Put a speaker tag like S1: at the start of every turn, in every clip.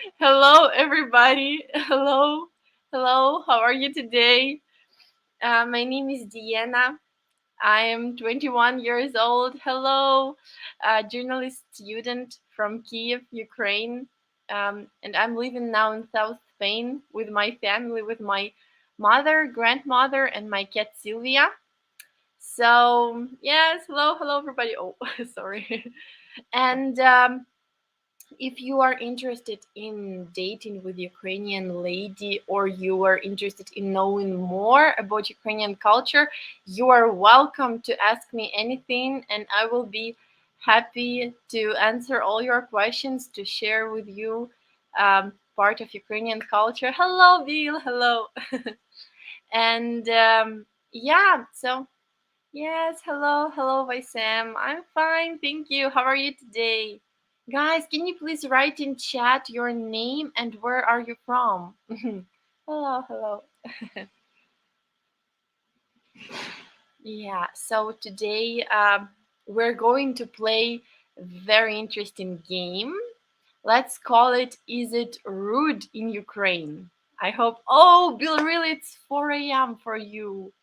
S1: Hello, everybody. Hello. Hello. How are you today? My name is Diana. I am 21 years old. Hello, journalist student from Kiev, Ukraine. And I'm living now in South Spain with my family, with my mother, grandmother, and my cat Sylvia. So, yes, hello, everybody. Oh, sorry. And if you are interested in dating with Ukrainian lady or you are interested in knowing more about Ukrainian culture, you are welcome to ask me anything and I will be happy to answer all your questions, to share with you part of Ukrainian culture. Hello, Bill. Hello. And yeah, so yes, hello, Vaisam. I'm fine, thank you. How are you today? Guys, can you please write in chat your name and where are you from? Hello. Yeah, so today we're going to play a very interesting game. Let's call it Is It Rude in Ukraine? I hope. Oh, Bill, really, it's 4 a.m. for you.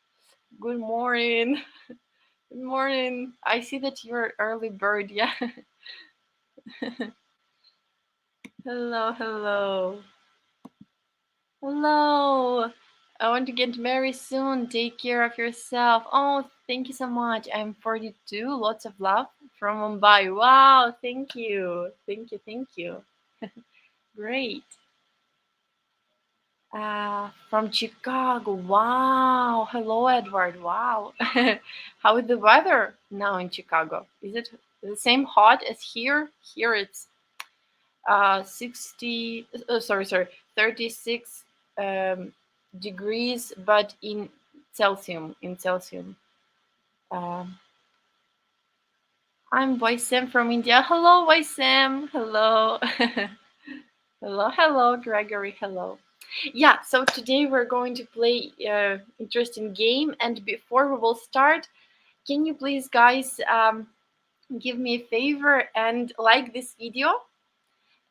S1: Good morning. Good morning. I see that you're early bird, yeah. Hello. Hello. I want to get married soon. Take care of yourself. Oh, thank you so much. I'm 42. Lots of love from Mumbai. Wow, thank you. Thank you. Great. From Chicago. Wow. Hello, Edward. Wow. How is the weather now in Chicago? Is it the same hot as here? Here it's 60 sorry 36 degrees but in Celsius. um, I'm Vaisem from India. Hello, Vaisem. Hello. Hello, Gregory. Hello. Yeah, so today we're going to play interesting game, and before we will start, can you please guys give me a favor and like this video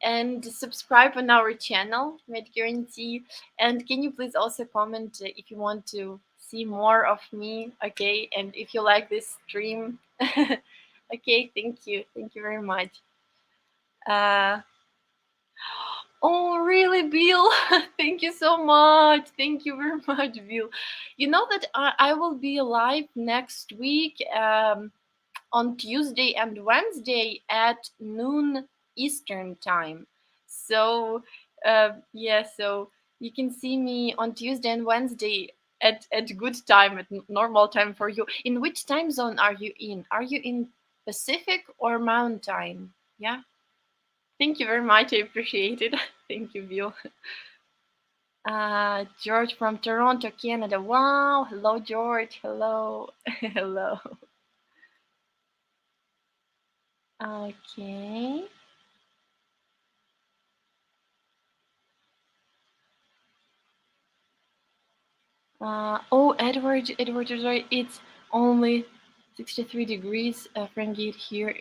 S1: and subscribe on our channel, Med Guarantee. And can you please also comment if you want to see more of me, okay? And if you like this stream, okay, thank you very much. Uh, oh, really, Bill? Thank you so much. Thank you very much, Bill. You know that I will be live next week on Tuesday and Wednesday at noon Eastern time. So yeah, so you can see me on Tuesday and Wednesday at good time, at normal time for you. In which time zone are you in? Are you in Pacific or Mountain? Yeah. Thank you very much. I appreciate it. Thank you, Bill. George from Toronto, Canada. Wow. Hello, George. Hello. Hello. Okay. Oh, Edward is right. It's only 63 degrees Fahrenheit here.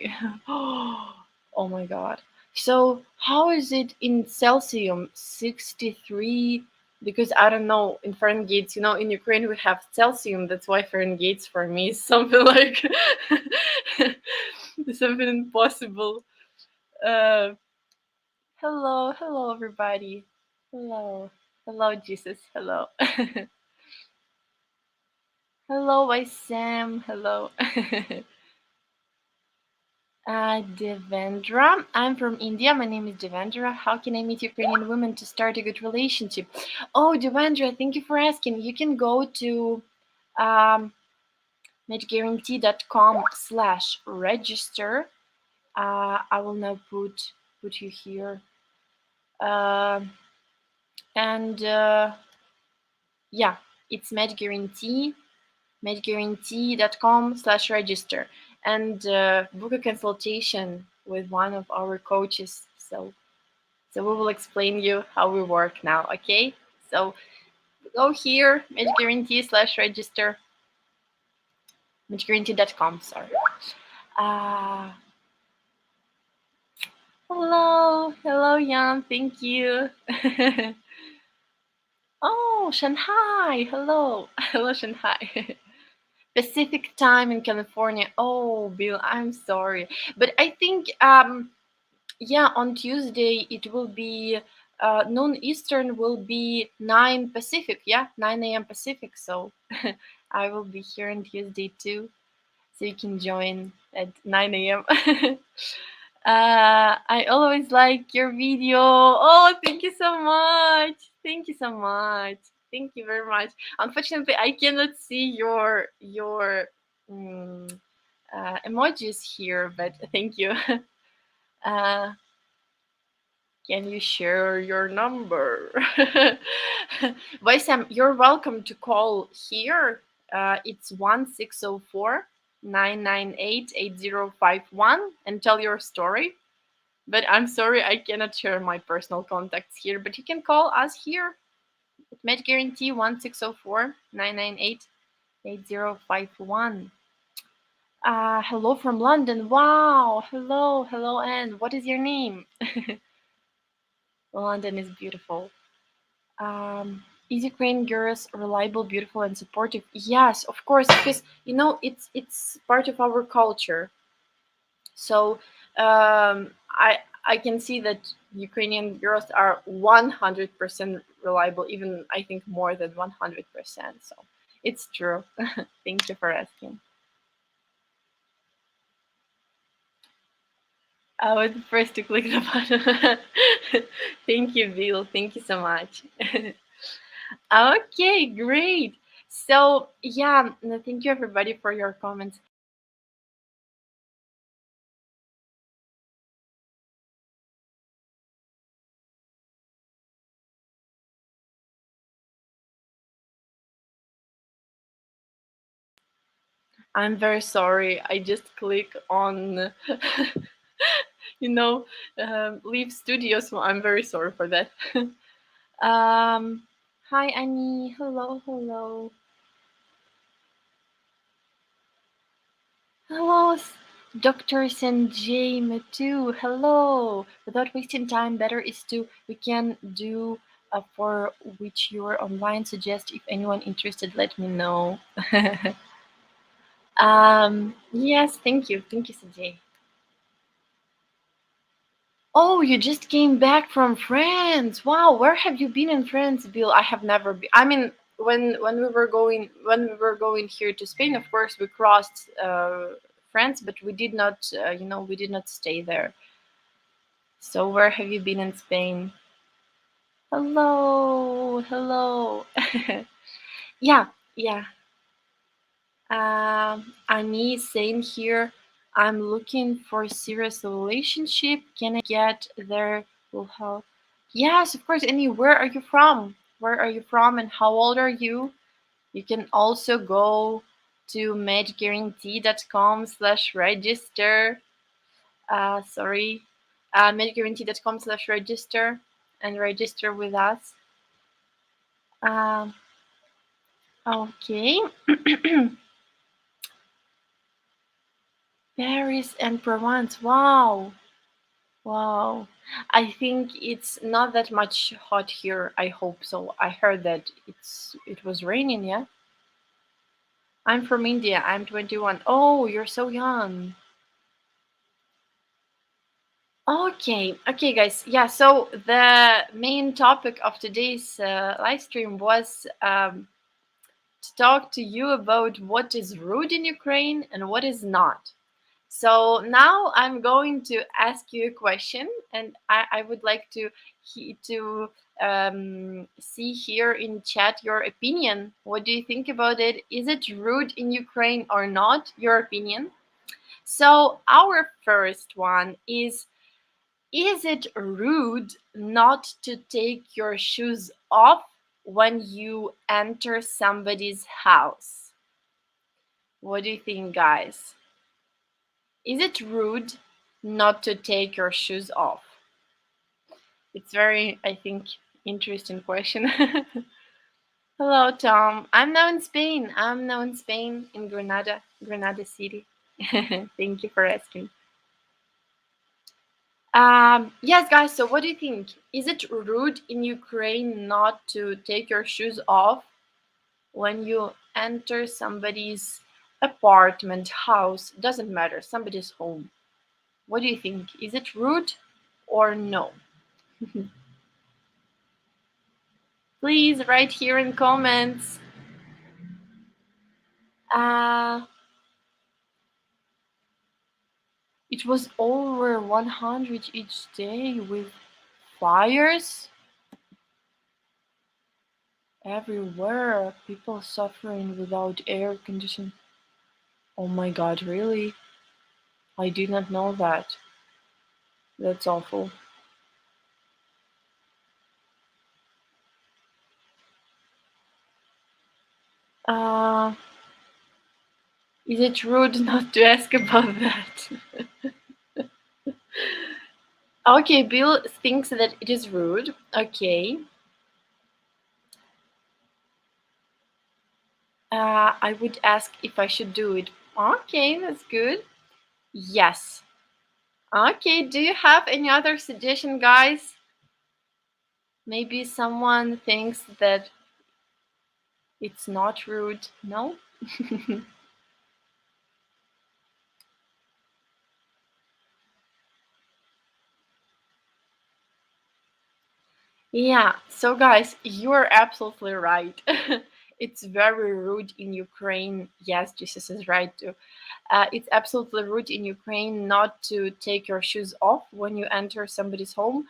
S1: Oh my God. So how is it in Celsius? 63? Because I don't know in Fahrenheit. You know, in Ukraine we have Celsius. That's why Fahrenheit for me is something like something impossible. Uh, hello, everybody. Hello, Jesus. Hello. Hello, Sam. Hello. Devendra. I'm from India. My name is Devendra. How can I meet Ukrainian women to start a good relationship? Oh, Devendra, thank you for asking. You can go to matchguarantee.com/register. I will now put you here. And yeah, it's matchguarantee.com/register and book a consultation with one of our coaches. So we will explain you how we work now. Okay, so go here, matchguarantee/register, matchguarantee.com. Sorry. Uh, Hello, hello, Jan. Thank you. Oh, Shanghai. Hello, hello, Shanghai. Pacific time in California. Oh, Bill, I'm sorry, but I think yeah, on Tuesday it will be noon Eastern will be 9 Pacific. Yeah, 9 a.m. Pacific. So I will be here on Tuesday too, so you can join at 9 a.m. I always like your video. Oh, thank you so much. Thank you so much. Thank you very much. Unfortunately, I cannot see your mm, emojis here, but thank you. Uh, can you share your number? Vaisam, you're welcome to call here. It's 1604-998-8051 and tell your story. But I'm sorry, I cannot share my personal contacts here. But you can call us here at Med Guarantee 1604-998-8051. Hello from London. Wow. Hello, hello, and what is your name? London is beautiful. Is Ukraine girls reliable, beautiful, and supportive? Yes, of course, because it's part of our culture. So I can see that Ukrainian girls are 100% reliable, even I think more than 100%. So it's true. Thank you for asking. I was the first to click the button. Thank you, Bill. Thank you so much. Okay, great. So yeah, thank you everybody for your comments. I'm very sorry. I just click on, you know, leave studio, so I'm very sorry for that. Hi, Annie. Hello, hello. Hello, Dr. Sanjay Matu. Hello. Without wasting time, better is to we can do for which you're online. Suggest if anyone interested, let me know. Yes, thank you, Sanjay. Oh, you just came back from France. Wow, where have you been in France, Bill? I have never been. I mean, when we were going here to Spain, of course we crossed France, but we did not, we did not stay there. So where have you been in Spain? Hello, hello. Yeah, yeah. Annie saying here, I'm looking for a serious relationship. Can I get there? Will help. Yes, of course. Annie, where are you from? Where are you from and how old are you? You can also go to medguarantee.com/register. Sorry, medguarantee.com/register and register with us. Um, okay. Paris and Provence. Wow. Wow. I think it's not that much hot here. I hope so. I heard that it was raining, yeah? I'm from India. I'm 21. Oh, you're so young. Okay. Okay, guys. Yeah, so the main topic of today's live stream was to talk to you about what is rude in Ukraine and what is not. So now I'm going to ask you a question, and I would like to see here in chat your opinion. What do you think about it? Is it rude in Ukraine or not? Your opinion. So our first one is it rude not to take your shoes off when you enter somebody's house? What do you think, guys? Is it rude not to take your shoes off? It's very, I think, interesting question. Hello, Tom. I'm now in Spain. I'm now in Spain, in Granada City. Thank you for asking. Yes, guys. So, what do you think? Is it rude in Ukraine not to take your shoes off when you enter somebody's apartment, house? Doesn't matter. Somebody's home. What do you think? Is it rude or no? Please write here in comments. Uh, it was over 100 each day with fires everywhere. People suffering without air conditioning. Oh my god, really? I did not know that. That's awful. Uh, is it rude not to ask about that? Okay, Bill thinks that it is rude. Okay. I would ask if I should do it. Okay, that's good. Yes. Okay, do you have any other suggestion, guys? Maybe someone thinks that it's not rude. No? Yeah, so guys, you are absolutely right. It's very rude in Ukraine. Yes, Jesus is right too. It's absolutely rude in Ukraine not to take your shoes off when you enter somebody's home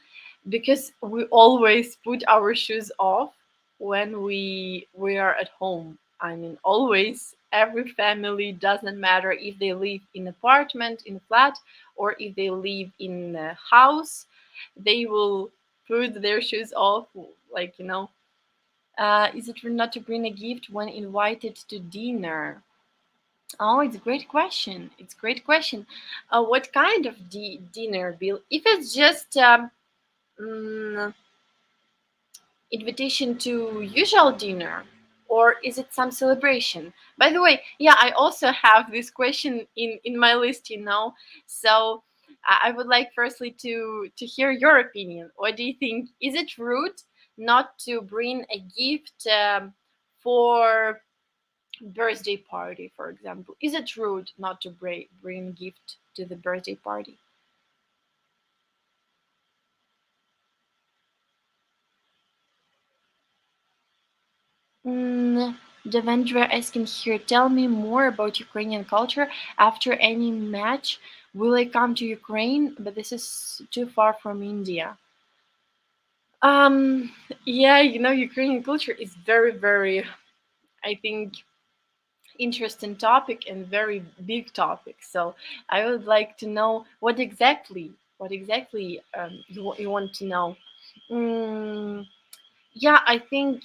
S1: because we always put our shoes off when we are at home. I mean, always. Every family, doesn't matter if they live in apartment, in flat, or if they live in a house, they will put their shoes off. Like, is it rude not to bring a gift when invited to dinner? Oh, it's a great question. It's a great question. What kind of dinner, Bill? If it's just mm, invitation to usual dinner, or is it some celebration? By the way, yeah, I also have this question in my list. So I would like firstly to hear your opinion. What do you think? Is it rude not to bring a gift for birthday party, for example? Is it rude not to bring gift to the birthday party? Mm, Devendra asking here, tell me more about Ukrainian culture. After any match, will I come to Ukraine? But this is too far from India. Um, yeah, Ukrainian culture is very, very, I think, interesting topic and very big topic. So I would like to know what exactly you want to know. Mm, yeah, I think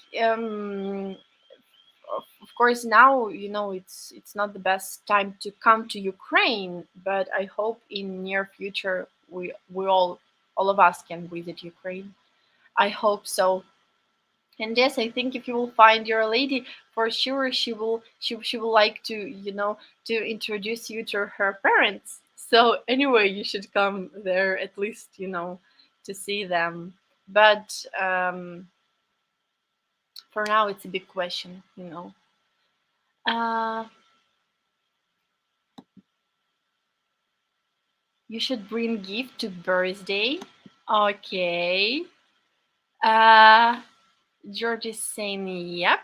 S1: of course now it's not the best time to come to Ukraine, but I hope in near future we all of us can visit Ukraine. I hope so. And yes, I think if you will find your lady, for sure she will like to introduce you to her parents. So anyway, you should come there at least, to see them. But for now, it's a big question. Uh, you should bring gift to birthday. Okay. Uh, George is saying yep.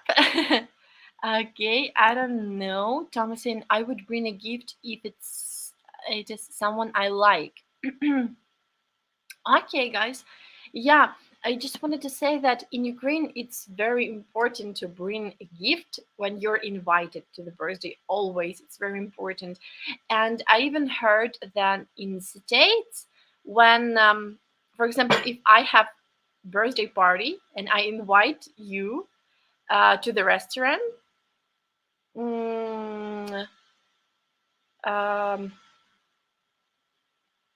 S1: Okay, I don't know. Thomas saying I would bring a gift if it is someone I like. Okay, guys. Yeah, I just wanted to say that in Ukraine, it's very important to bring a gift when you're invited to the birthday. Always, it's very important. And I even heard that in States, when, for example, if I have birthday party and I invite you to the restaurant, mm, um,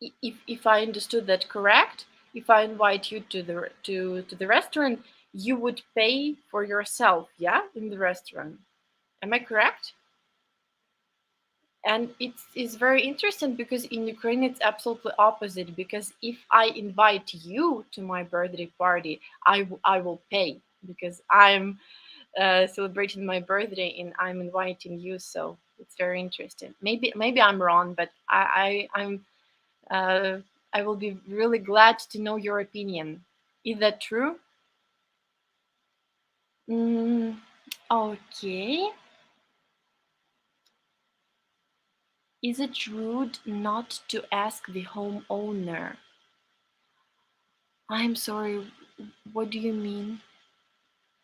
S1: if I understood that correct, if I invite you to the restaurant, you would pay for yourself, yeah, in the restaurant. Am I correct? And it's very interesting because in Ukraine it's absolutely opposite. Because if I invite you to my birthday party, I will pay because I'm celebrating my birthday and I'm inviting you. So it's very interesting. Maybe I'm wrong, but uh, I will be really glad to know your opinion. Is that true? Mm, okay. Is it rude not to ask the homeowner? I'm sorry, what do you mean?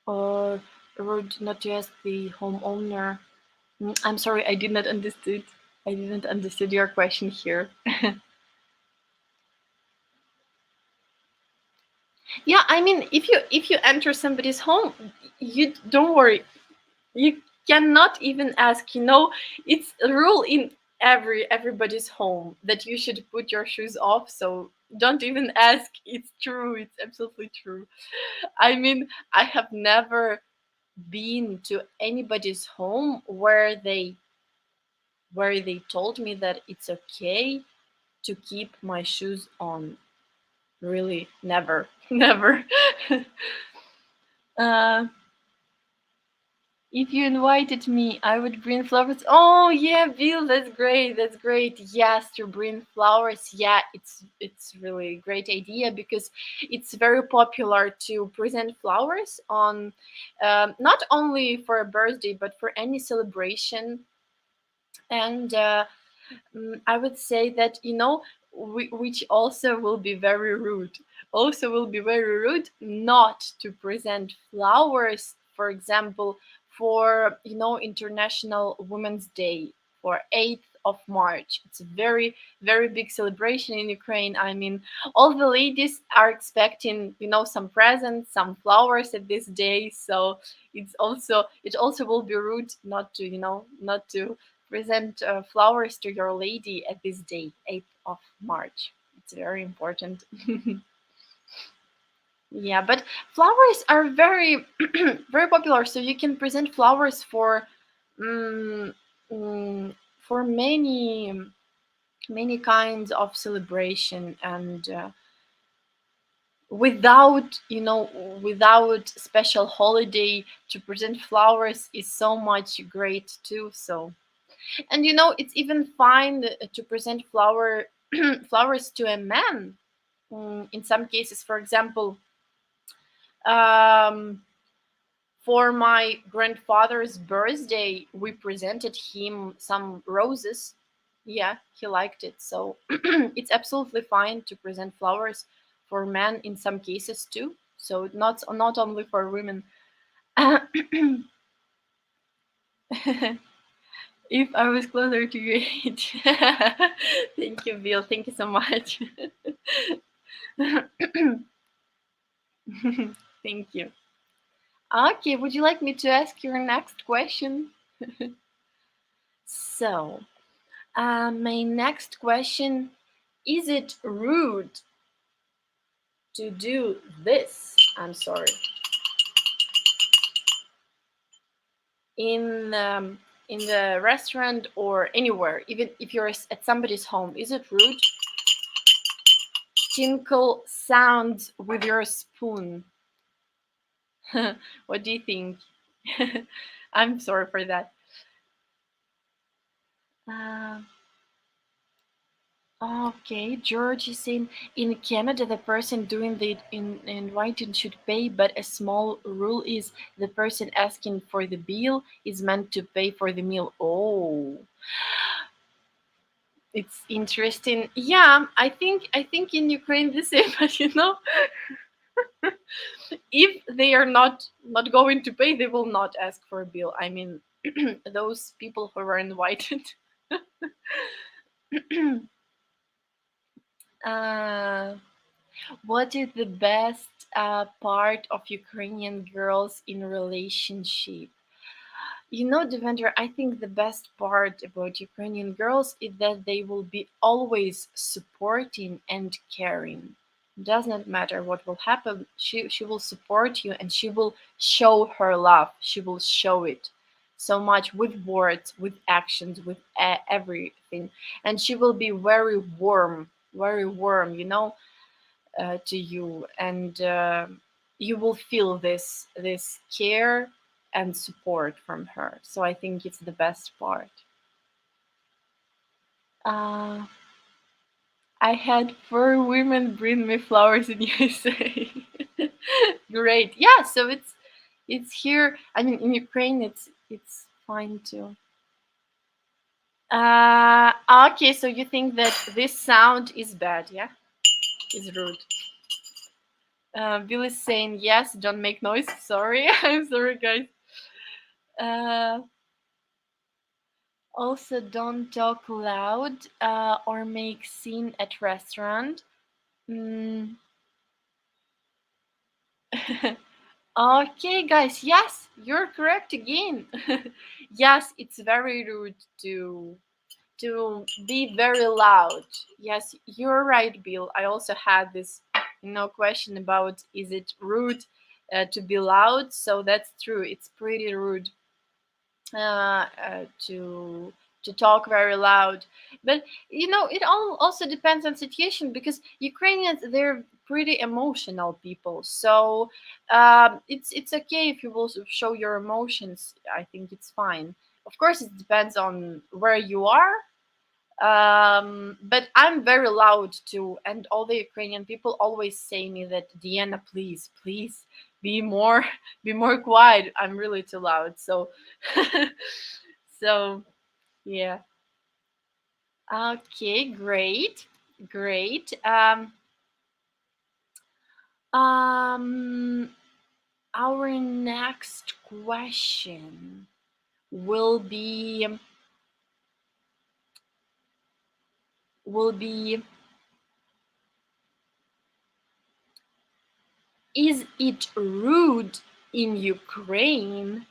S1: Or rude not to ask the homeowner? I'm sorry, I did not understood. I didn't understood your question here. Yeah, I mean, if you enter somebody's home, you don't worry. You cannot even ask. It's a rule in everybody's home that you should put your shoes off. So don't even ask. It's true. It's absolutely true. I mean, I have never been to anybody's home where they told me that it's okay to keep my shoes on. Really, never, never. uh, if you invited me, I would bring flowers. Oh yeah, Bill, that's great. That's great. Yes, to bring flowers. Yeah, it's really a great idea because it's very popular to present flowers on, not only for a birthday but for any celebration. And I would say that which also will be very rude. Also, will be very rude not to present flowers, for example, for International Women's Day, for 8th of March. It's a very very big celebration in Ukraine. I mean, all the ladies are expecting some presents, some flowers at this day. So it also will be rude not to present flowers to your lady at this day, 8th of March. It's very important. Yeah, but flowers are very, very popular. So you can present flowers mm, mm, for many kinds of celebration, and without special holiday, to present flowers is so much great too. So, and it's even fine to present flowers to a man. In some cases, for example, um, for my grandfather's birthday, we presented him some roses. Yeah, he liked it. So it's absolutely fine to present flowers for men in some cases too. So not only for women. If I was closer to your age. Thank you, Bill. Thank you so much. Thank you. Okay, would you like me to ask your next question? So, my next question, is it rude to do this? I'm sorry. In the restaurant or anywhere, even if you're at somebody's home, is it rude? Tinkle sounds with your spoon. What do you think? I'm sorry for that. Uh, okay, George is saying in Canada the person doing the inviting should pay, but a small rule is the person asking for the bill is meant to pay for the meal. Oh, it's interesting. Yeah, I think in Ukraine the same, but if they are not going to pay, they will not ask for a bill. I mean, those people who were invited. uh, what is the best part of Ukrainian girls in relationship? Devendra, I think the best part about Ukrainian girls is that they will be always supporting and caring. Does not matter what will happen. She will support you and she will show her love. She will show it. so much with words, with actions, with everything. And she will be very warm, to you. And you will feel this care and support from her. So I think it's the best part. uh, I had 4 women bring me flowers in USA. Great. Yeah, so it's here. I mean, in Ukraine, it's fine too. Okay, so you think that this sound is bad, yeah? Is rude. Billy's saying yes. Don't make noise. Sorry, I'm sorry, guys. Uh, Also, don't talk loud or make scene at restaurant. Mm. Okay, guys. Yes, you're correct again. Yes, it's very rude to be very loud. Yes, you're right, Bill. I also had this, question about is it rude to be loud? So that's true. It's pretty rude to talk very loud. But it all also depends on situation, because Ukrainians, they're pretty emotional people. So it's okay if you will show your emotions. I think it's fine. Of course, it depends on where you are. But I'm very loud too, and all the Ukrainian people always say me that, Diana, please be more be more quiet. I'm really too loud. So so yeah. Okay, great. Um our next question will be will be is it rude in Ukraine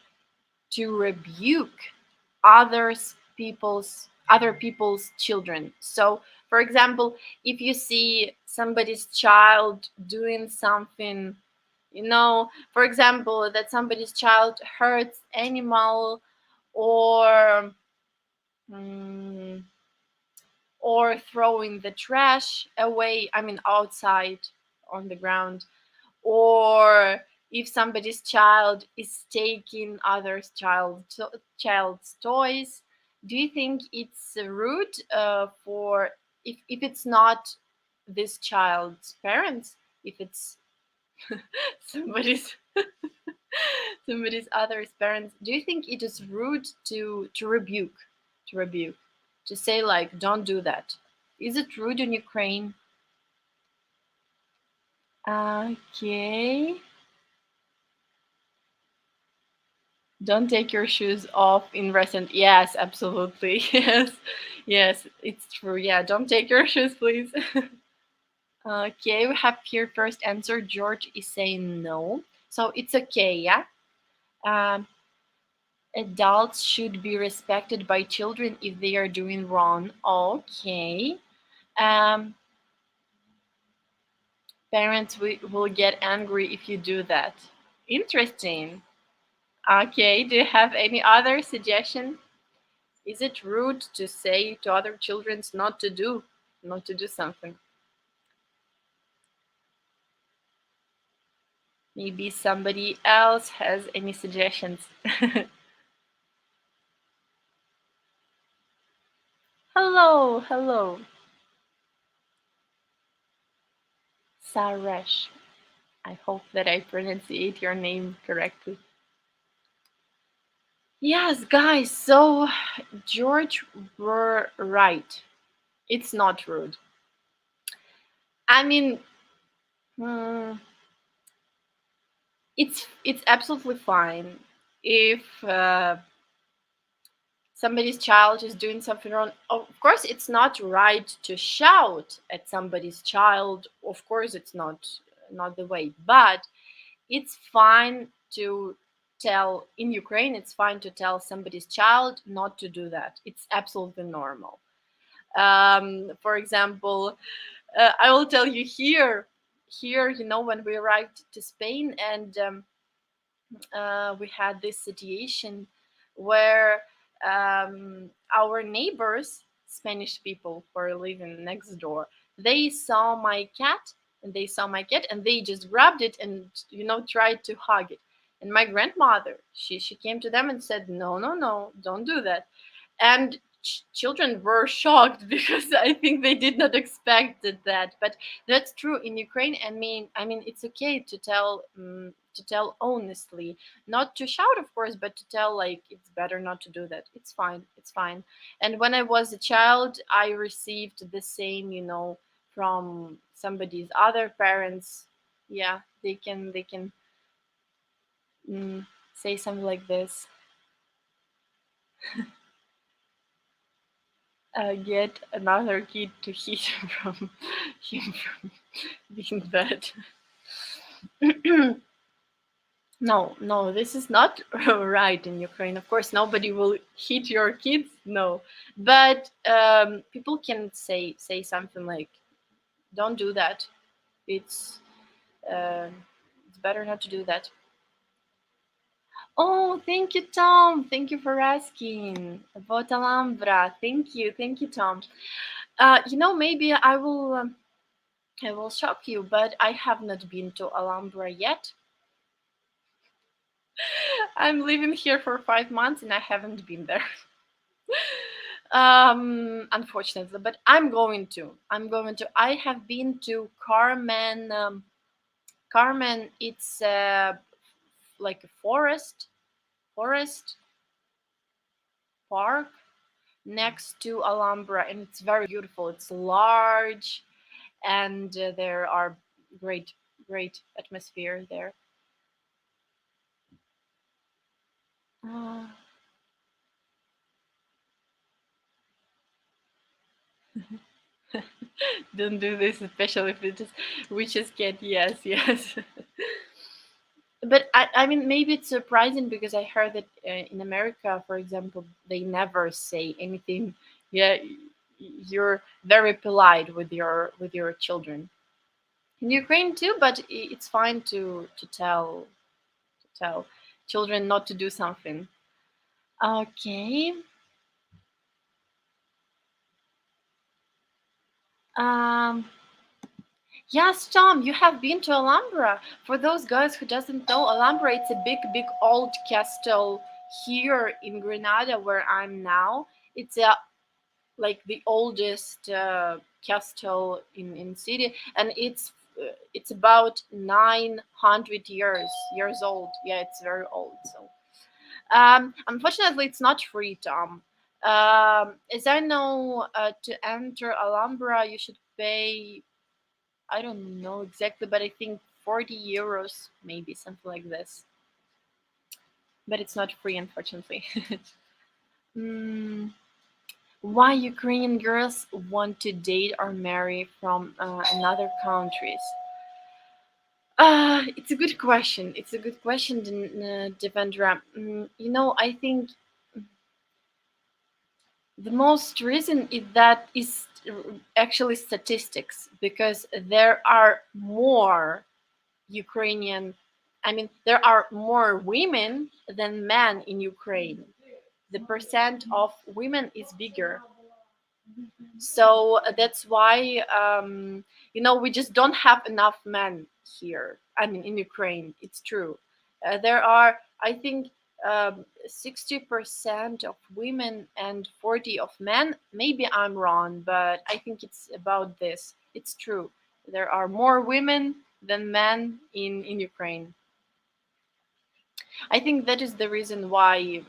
S1: to rebuke other people's children? So, for example, if you see somebody's child doing something, for example, that somebody's child hurts animal, or mm, or throwing the trash away, I mean outside on the ground, or if somebody's child is taking others child's toys, do you think it's rude for, if it's not this child's parents, if it's somebody's somebody's other's parents, do you think it is rude to rebuke, to say like, don't do that? Is it rude in Ukraine? Okay. Don't take your shoes off in restaurant. Yes, absolutely. Yes, yes, it's true. Yeah, don't take your shoes, please. Okay, we have here first answer. George is saying no, so it's okay. Yeah, um, adults should be respected by children if they are doing wrong. Okay. Um, parents will get angry if you do that. Interesting. Okay. Do you have any other suggestion? Is it rude to say to other children not to do something? Maybe somebody else has any suggestions. Hello, hello. Saresh. I hope that I pronunciate your name correctly. Yes, guys, so George were right. It's not rude. I mean, hmm, it's absolutely fine if somebody's child is doing something wrong. Of course, it's not right to shout at somebody's child. Of course, it's not the way. But it's fine to tell, in Ukraine, it's fine to tell somebody's child not to do that. It's absolutely normal. For example, I will tell you here. Here, when we arrived to Spain, and we had this situation where our neighbors, Spanish people who are living next door, they saw my cat, and they just grabbed it and tried to hug it. And my grandmother, she came to them and said, "No, no, no, don't do that." And children were shocked because I think they did not expect that. But that's true in Ukraine. I mean, it's okay to tell honestly, not to shout, of course, but to tell like it's better not to do that. It's fine. It's fine. And when I was a child, I received the same, from somebody's other parents. Yeah, they can say something like this. Get another kid to hit from him from being bad. No, no, this is not right in Ukraine. Of course, nobody will hit your kids. No, but people can say something like, "Don't do that. It's uh, it's better not to do that." Oh, thank you, Tom. Thank you for asking about Alhambra. Thank you, Tom. Maybe I will shock you, but I have not been to Alhambra yet. I'm living here for 5 months and I haven't been there. Unfortunately, but I'm going to. I have been to Carmen. Carmen, it's like a forest park next to Alhambra, and it's very beautiful. It's large, and there are great, great atmosphere there. Uh, don't do this, especially if it is witch's cat. Yes, yes. But I mean, maybe it's surprising because I heard that in America, for example, they never say anything. Yeah, you're very polite with your children. In Ukraine too, but it's fine to tell children not to do something. Okay. Um, yes, Tom, you have been to Alhambra. For those guys who doesn't know, Alhambra, it's a big, big old castle here in Granada, where I'm now. It's like the oldest castle in city, and it's about 900 years old. Yeah, it's very old. So unfortunately, it's not free, Tom. As I know, to enter Alhambra, you should pay, I don't know exactly, but I think 40 euros, maybe something like this. But it's not free, unfortunately. mm, why Ukrainian girls want to date or marry from another countries? It's a good question. It's a good question, Devendra. I think the most reason is that is actually statistics, because there are more Ukrainian, I mean, there are more women than men in Ukraine. The percent of women is bigger. So that's why, we just don't have enough men here. I mean, in Ukraine, it's true. There are, I think, 60% of women and 40 of men. Maybe I'm wrong, but I think it's about this. It's true. There are more women than men in Ukraine. I think that is the reason why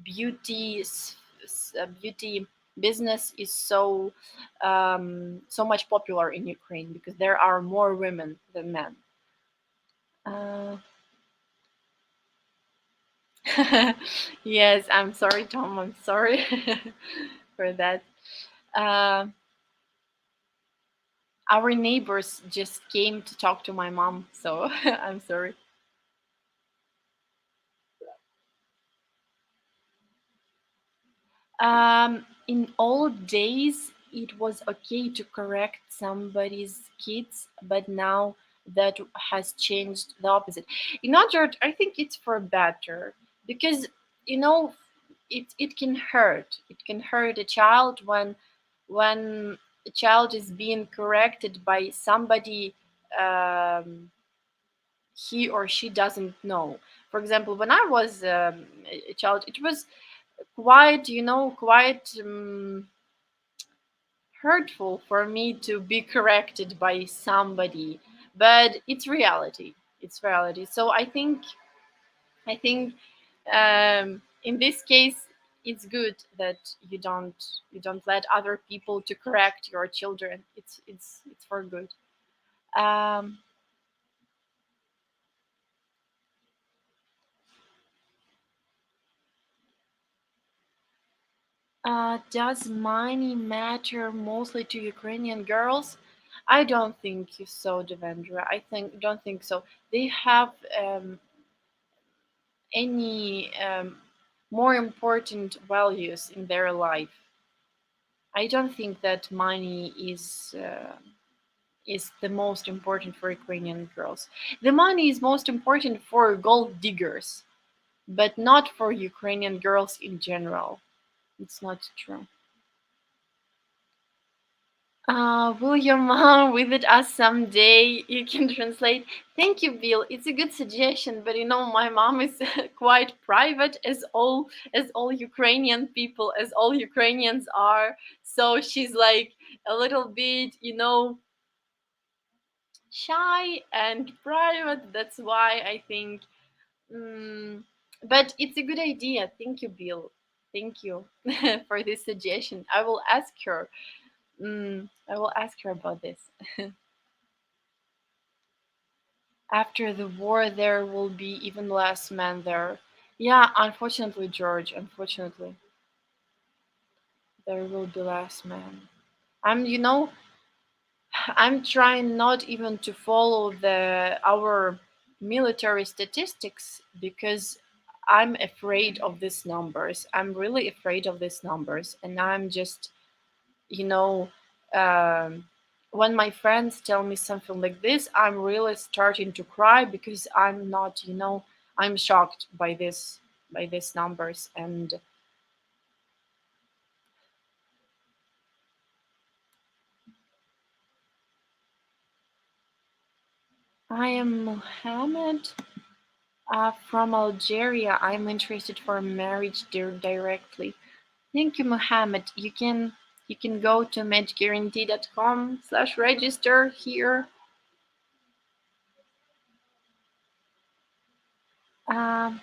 S1: beauty beauty business is so much popular in Ukraine, because there are more women than men. Uh, yes, I'm sorry, Tom. I'm sorry for that. Uh, our neighbors just came to talk to my mom, so I'm sorry. In old days, it was okay to correct somebody's kids, but now that has changed the opposite. In other, I think it's for better, because you know it can hurt. It can hurt a child when a child is being corrected by somebody um, he or she doesn't know. For example, when I was a child, it was quite, quite hurtful for me to be corrected by somebody. But it's reality. It's reality. So I think in this case, it's good that you don't let other people to correct your children. It's for good. Um, does money matter mostly to Ukrainian girls? I don't think so, Devendra. Don't think so. They have any more important values in their life. I don't think that money is the most important for Ukrainian girls. The money is most important for gold diggers, but not for Ukrainian girls in general. It's not true. Will your mom visit us someday? You can translate. Thank you, Bill. It's a good suggestion, but my mom is quite private, as all Ukrainian people, as all Ukrainians are. So she's like a little bit, shy and private. That's why I think. Mm, but it's a good idea. Thank you, Bill. Thank you for this suggestion. I will ask her. I will ask her about this. After the war, there will be even less men there. Yeah, unfortunately, George. Unfortunately, there will be less men. I'm, you know, I'm trying not even to follow the our military statistics because I'm afraid of these numbers. I'm really afraid of these numbers, and I'm just, you know, um, when my friends tell me something like this, I'm really starting to cry because I'm not, I'm shocked by these numbers, and I am Mohammed. From Algeria, I'm interested for marriage directly. Thank you, Mohammed. You can go to matchguarantee.com/register here. Um,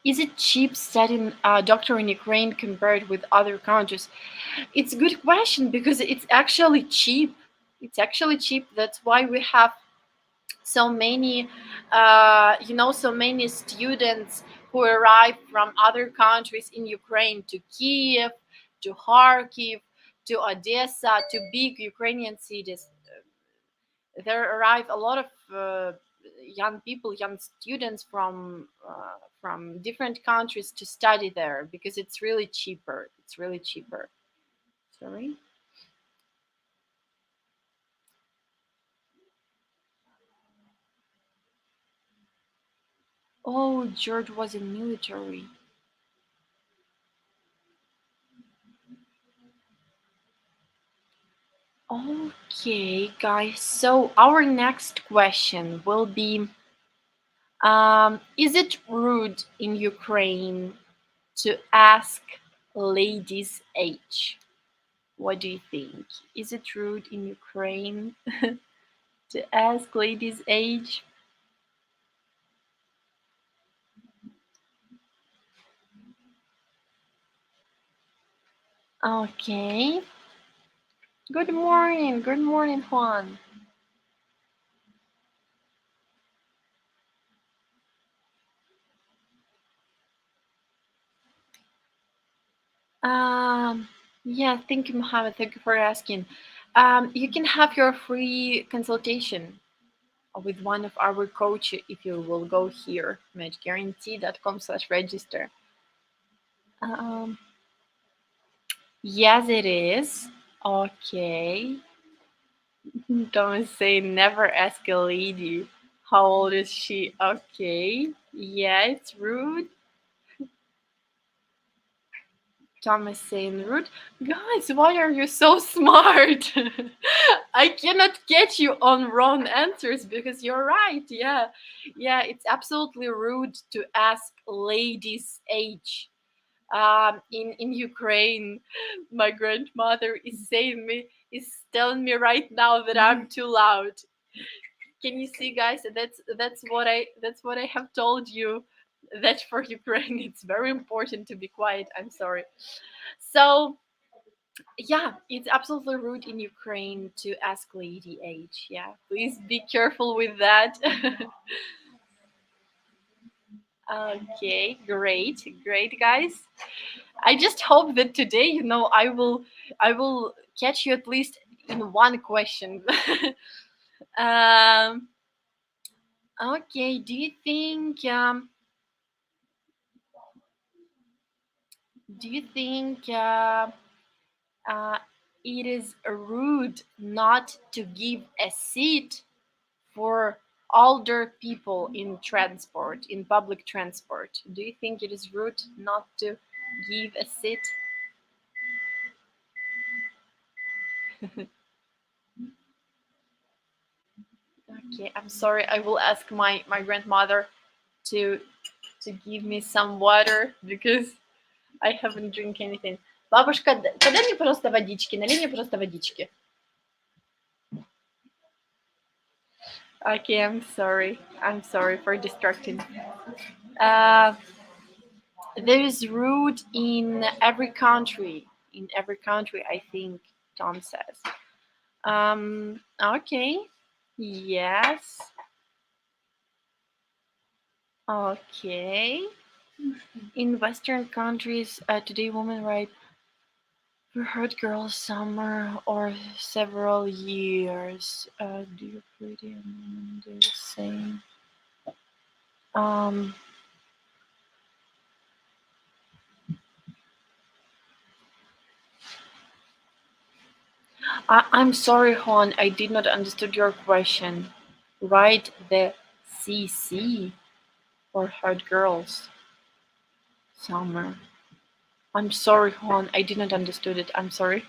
S1: is it cheap studying doctor in Ukraine compared with other countries? It's a good question because it's actually cheap. It's actually cheap. That's why we have so many so many students who arrive from other countries in Ukraine to Kiev, to Kharkiv, to Odessa, to big Ukrainian cities. There arrive a lot of young people, young students from different countries to study there because it's really cheaper. It's really cheaper. Sorry. Oh, George was in military. Okay, guys. So our next question will be: is it rude in Ukraine to ask ladies' age? What do you think? Is it rude in Ukraine to ask ladies' age? Okay. Good morning. Good morning, Juan. Um, yeah, thank you, Mohammed. Thank you for asking. You can have your free consultation with one of our coaches if you will go here, matchguarantee.com/register. Um, yes, it is. Okay. Don't say never ask a lady. How old is she? Okay. Yeah, it's rude. Thomas saying rude. Guys, why are you so smart? I cannot get you on wrong answers because you're right. Yeah. Yeah, it's absolutely rude to ask ladies' age. In Ukraine, my grandmother is telling me right now that I'm too loud. Can you see, guys? That's what I have told you. That for Ukraine, it's very important to be quiet. I'm sorry. So yeah, it's absolutely rude in Ukraine to ask lady age. Yeah, please be careful with that. Okay, great, guys. I just hope that today, I will catch you at least in one question. um, okay, do you think uh, it is rude not to give a seat for older people in public transport? Do you think it is rude not to give a seat? Okay, I'm sorry. I will ask my grandmother to give me some water because I haven't drink anything. Бабушка, подай мне, пожалуйста, водички. Налей мне, пожалуйста, водички. Okay, I'm sorry. I'm sorry for distracting. Uh, there is rude in every country. In every country, I think Tom says. Okay. Yes. Okay. In Western countries, today women write we heard girls summer or several years. Do you pretty and do the same? Um, I'm sorry, Hon. I did not understood your question. Write the CC or heard girls summer. I'm sorry, Hon. I did not understood it. I'm sorry.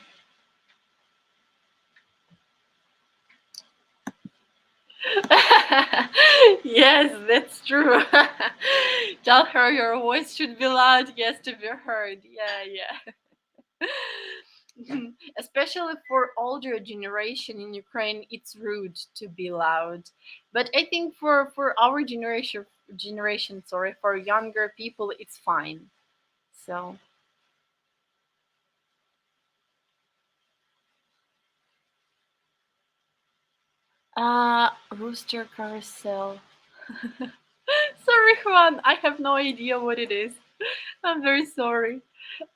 S1: Yes, that's true. Tell her your voice should be loud, yes, to be heard. Yeah. Especially for older generation in Ukraine, it's rude to be loud. But I think for our generation, sorry, for younger people, it's fine. So, rooster carousel. Sorry, Juan, I have no idea what it is. I'm very sorry.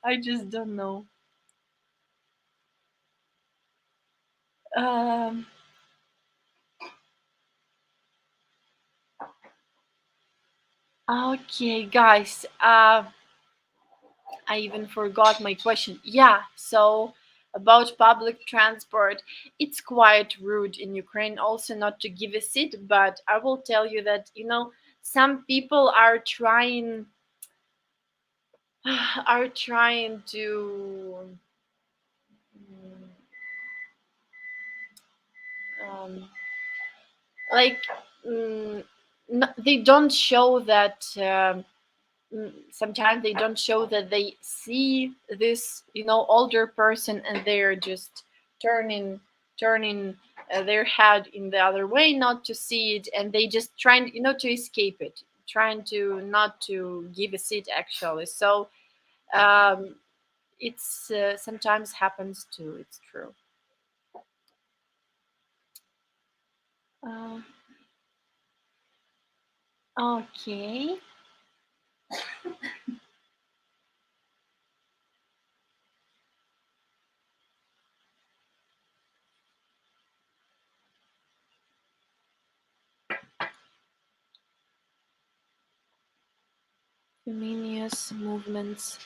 S1: I just don't know. Um, okay, guys. I even forgot my question. Yeah, so about public transport, it's quite rude in Ukraine also not to give a seat, but I will tell you that, some people are trying are trying to um, like they don't show that sometimes they don't show that they see this older person, and they're just turning their head in the other way not to see it, and they just trying to escape it, trying to not to give a seat actually. So um, it's sometimes happens too, it's true. uh, okay. Feminist movements.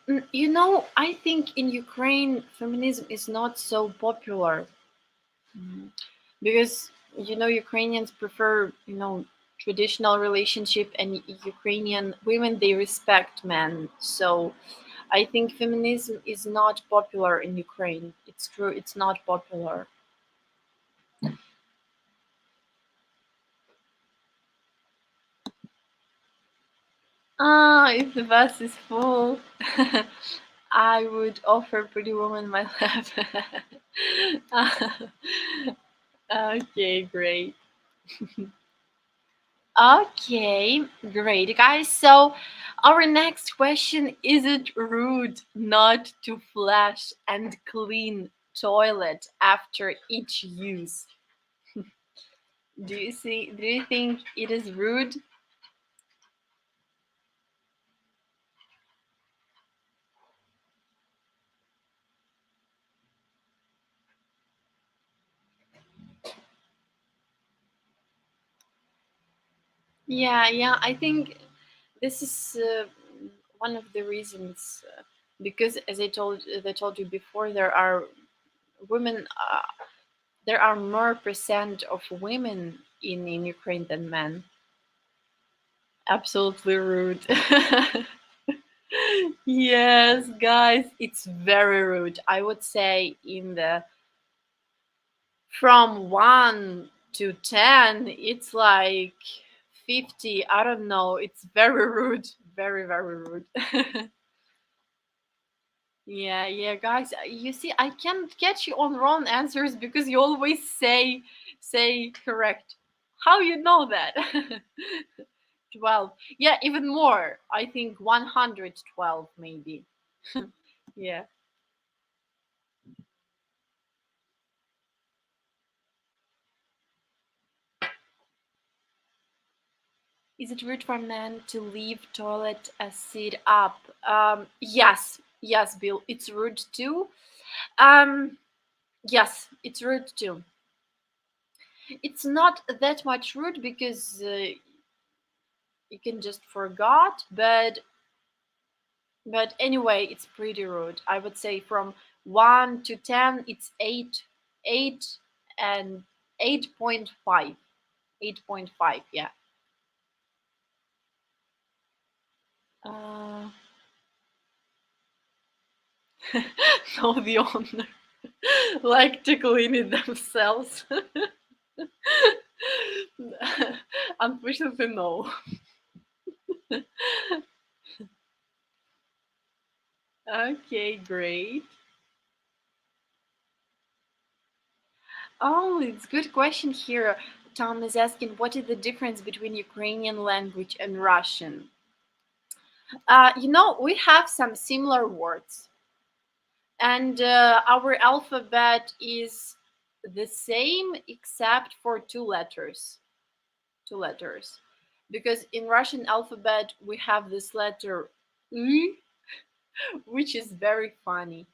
S1: I think in Ukraine feminism is not so popular. Mm. Because Ukrainians prefer, traditional relationship, and Ukrainian women, they respect men. So I think feminism is not popular in Ukraine. It's true, it's not popular. Ah, if the bus is full, I would offer Pretty Woman my lap. Okay, great. Okay, great, guys. So, our next question: is it rude not to flush and clean toilet after each use? Do you think it is rude? Yeah, yeah. I think this is one of the reasons, because, as I told you before, women. There are more percent of women in Ukraine than men. Absolutely rude. Yes, guys, it's very rude. I would say in the from 1 to 10, it's like 50. I don't know. It's very rude. Very, very rude. Yeah, yeah, guys. You see, I can't get you on wrong answers because you always say correct. How you know that? 12. Yeah, even more. I think 112 maybe. Yeah. Is it rude for men to leave toilet seat up? Yes, yes, Bill. It's rude too. Um, yes, it's rude too. It's not that much rude because you can just forgot, but anyway, it's pretty rude. I would say from 1 to 10, it's 8, and 8.5. 8.5. Yeah. Uh, no, the owner like to clean it themselves. Unfortunately, no. Okay, great. Oh, it's good question here. Tom is asking, what is the difference between Ukrainian language and Russian? We have some similar words, and our alphabet is the same except for two letters. Two letters. Because in Russian alphabet, we have this letter U, which is very funny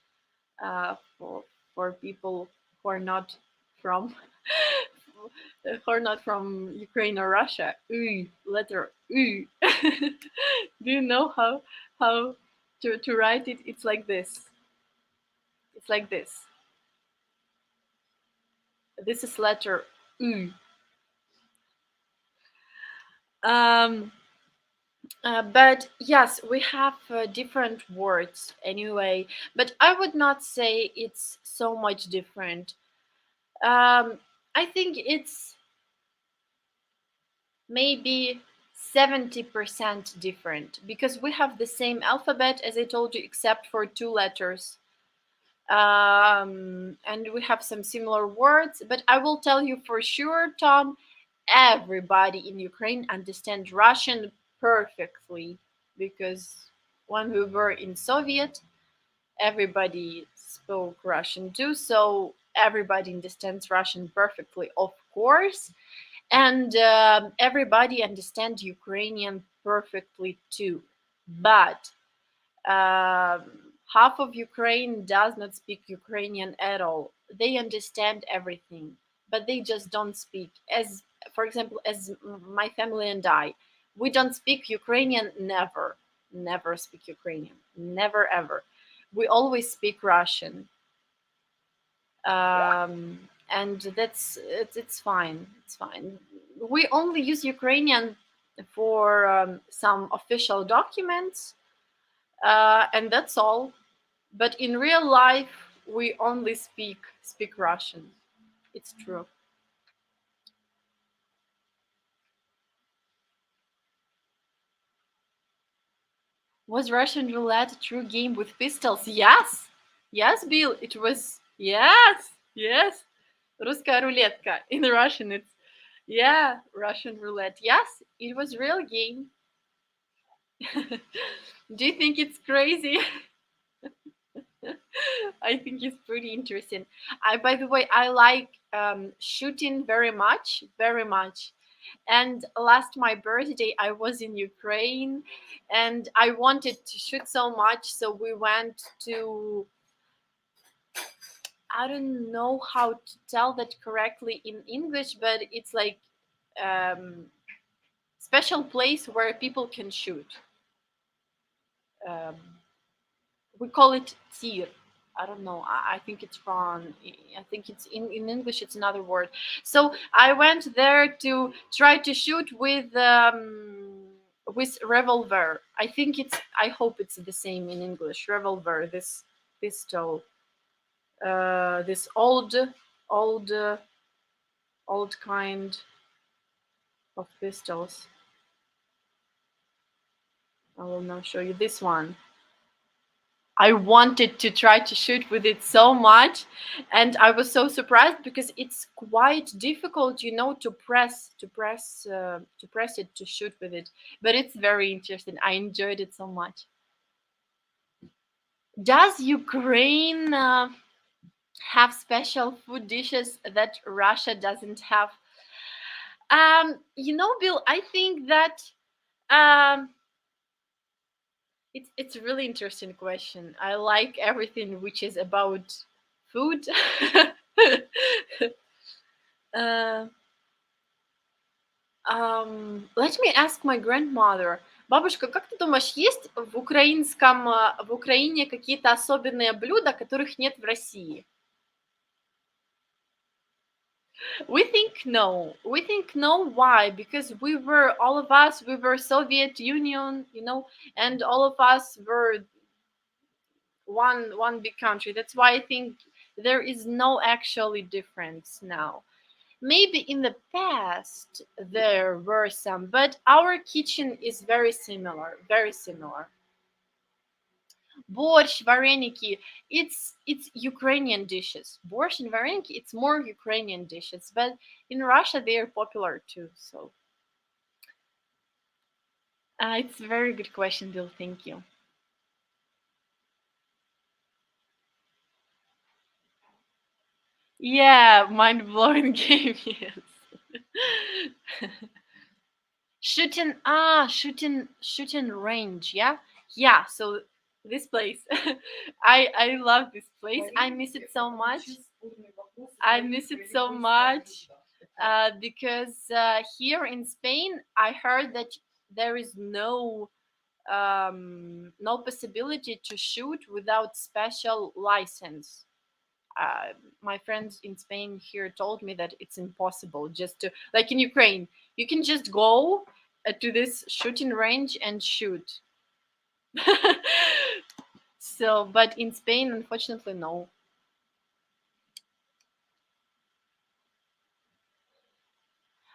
S1: for people who are not from who are not from Ukraine or Russia. U, letter U. Do you know how to write it? It's like this. It's like this. This is letter U. Um, but yes, we have different words anyway. But I would not say it's so much different. I think it's maybe 70% different because we have the same alphabet as I told you, except for two letters. And we have some similar words. But I will tell you for sure, Tom, everybody in Ukraine understands Russian perfectly because when we were in Soviet, everybody spoke Russian too, so everybody understands Russian perfectly, of course, and everybody understands Ukrainian perfectly too. But um, half of Ukraine does not speak Ukrainian at all. They understand everything, but they just don't speak. As for example, as my family and I, we don't speak Ukrainian. Never, never speak Ukrainian. Never ever. We always speak Russian. Um, and it's fine. It's fine. We only use Ukrainian for some official documents, and that's all. But in real life, we only speak Russian. It's true. Was Russian roulette a true game with pistols? Yes, yes, Bill. It was. Yes, yes. Русская рулетка. In Russian, it's yeah, Russian roulette. Yes, it was real game. Do you think it's crazy? I think it's pretty interesting. By the way, I like shooting very much, very much. And last my birthday, I was in Ukraine, and I wanted to shoot so much, so we went to. I don't know how to tell that correctly in English, but it's like um, special place where people can shoot. Um, we call it tir. I don't know. I think it's from. I think it's in English. It's another word. So I went there to try to shoot with revolver. I think it's. I hope it's the same in English. Revolver. This pistol. This old, old kind of pistols. I will now show you this one. I wanted to try to shoot with it so much, and I was so surprised because it's quite difficult, to press it to shoot with it. But it's very interesting. I enjoyed it so much. Does Ukraine have special food dishes that Russia doesn't have? Bill, I think that um, it's a really interesting question. I like everything which is about food. uh, Let me ask my grandmother. Бабушка, как ты думаешь, есть в Украине какие-то особенные блюда, которых нет в России? We think no. We think no. Why? Because all of us, we were Soviet Union, and all of us were one big country. That's why I think there is no actually difference now. Maybe in the past there were some, but our kitchen is very similar, very similar. Борщ, вареники, it's Ukrainian dishes. Борщ and vareniki, it's more Ukrainian dishes, but in Russia they are popular too. So it's a very good question, Bill. Thank you. Yeah, mind blowing game. Yes. Shooting range. Yeah. So this place, I love this place. I miss it so much. I miss it so much because here in Spain, I heard that there is no possibility to shoot without special license. My friends in Spain here told me that it's impossible just to, like in Ukraine, you can just go to this shooting range and shoot. So, but in Spain, unfortunately, no.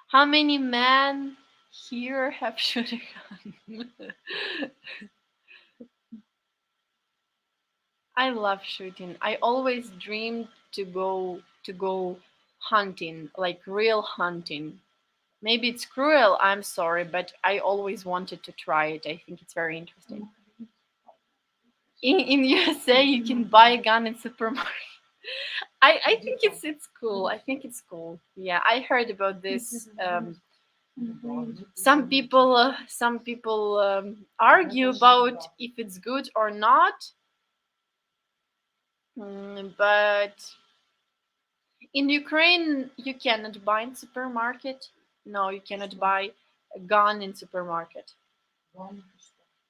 S1: How many men here have shooting gun? I love shooting. I always dreamed to go hunting, like real hunting. Maybe it's cruel, I'm sorry, but I always wanted to try it. I think it's very interesting. In USA, you can buy a gun in supermarket. I think it's cool. I think it's cool. Yeah, I heard about this. Some people argue about if it's good or not. But in Ukraine, you cannot buy in supermarket. No, you cannot buy a gun in supermarket.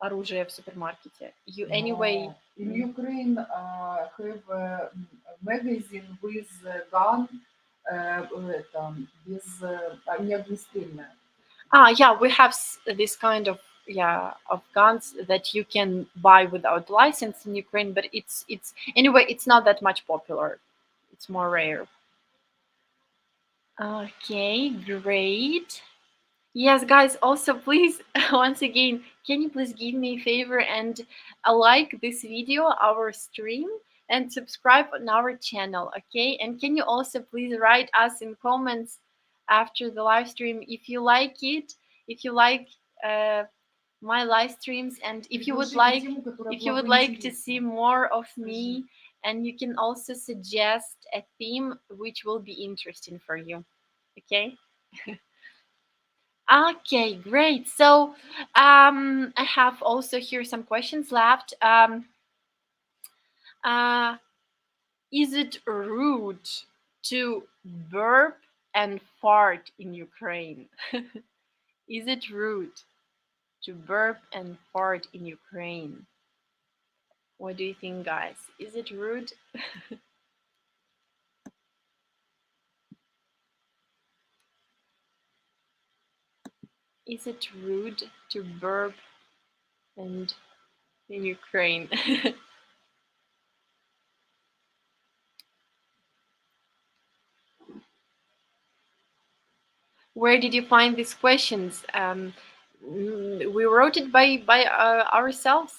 S1: Оружие в супермаркете. You anyway.
S2: In Ukraine, have a magazine with gun
S1: Yeah, we have this kind of, yeah, of guns that you can buy without license in Ukraine, but it's anyway, it's not that much popular. It's more rare. Okay, great. Yes, guys, also please, once again, can you please give me a favor and like this video, our stream, and subscribe on our channel, okay? And can you also please write us in comments after the live stream if you like it, if you like uh, my live streams, and if you would like to see more of me, and you can also suggest a theme which will be interesting for you, okay? Okay, great. So, I have also here some questions left. Uh, is it rude to burp and fart in Ukraine? Is it rude to burp and fart in Ukraine? What do you think, guys? Is it rude? Is it rude to burp and in Ukraine? Where did you find these questions? We wrote it by ourselves.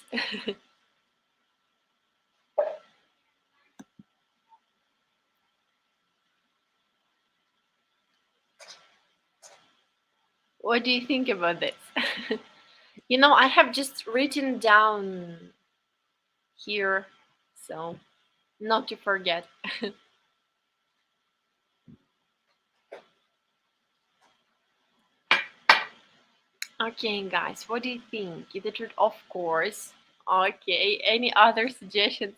S1: What do you think about this? I have just written down here, so not to forget. Okay, guys, what do you think? Is it rude? Of course. Okay, any other suggestions?